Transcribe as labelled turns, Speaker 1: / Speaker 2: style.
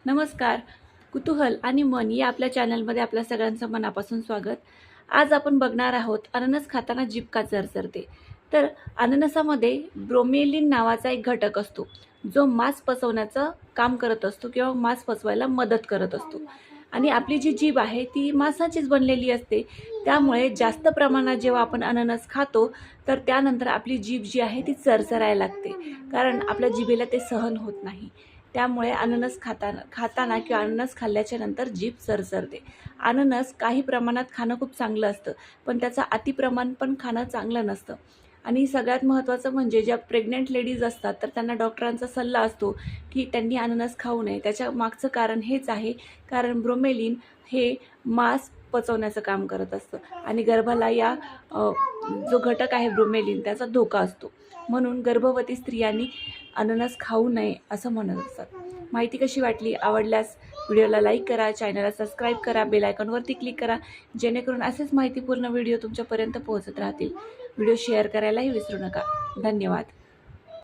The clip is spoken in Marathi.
Speaker 1: नमस्कार. कुतूहल आणि मन या आपल्या चॅनलमध्ये आपल्या सगळ्यांचं मनापासून स्वागत. आज आपण बघणार आहोत अननस खाताना जीभ का चरचरते. तर अननसामध्ये ब्रोमेलिन नावाचा एक घटक असतो, जो मांस पचवण्याचं काम करत असतो किंवा मांस पचवायला मदत करत असतो. आणि आपली जी जीभ आहे ती मांसाचीच बनलेली असते. त्यामुळे जास्त प्रमाणात जेव्हा आपण अननस खातो, तर त्यानंतर आपली जीभ जी आहे ती चरचरायला लागते. कारण आपल्या जिभेला ते सहन होत नाही. त्यामुळे अननस खाताना किंवा अननस खाल्ल्याच्या नंतर जीभ चरचरते. अननस काही प्रमाणात खाणं खूप चांगलं असतं, पण त्याचं अतिप्रमाण पण खाणं चांगलं नसतं. आणि सगळ्यात महत्त्वाचं म्हणजे ज्या प्रेग्नंट लेडीज असतात, तर त्यांना डॉक्टरांचा सल्ला असतो की त्यांनी अननस खाऊ नये. त्याच्या मागचं कारण हेच आहे, कारण ब्रोमेलिन हे मांस पचवण्याचं काम करत असतं आणि गर्भाला जो घटक आहे ब्रोमेलिन त्याचा धोका असतो. म्हणून गर्भवती स्त्रियांनी अननस खाऊ नये असं म्हणत असतात. माहिती कशी वाटली? आवडल्यास व्हिडिओला लाईक करा, चॅनलला सबस्क्राईब करा, बेल आयकॉनवरती क्लिक करा, जेणेकरून असेच माहितीपूर्ण व्हिडिओ तुमच्यापर्यंत पोहोचत राहतील. व्हिडिओ शेअर करायलाही विसरू नका. धन्यवाद.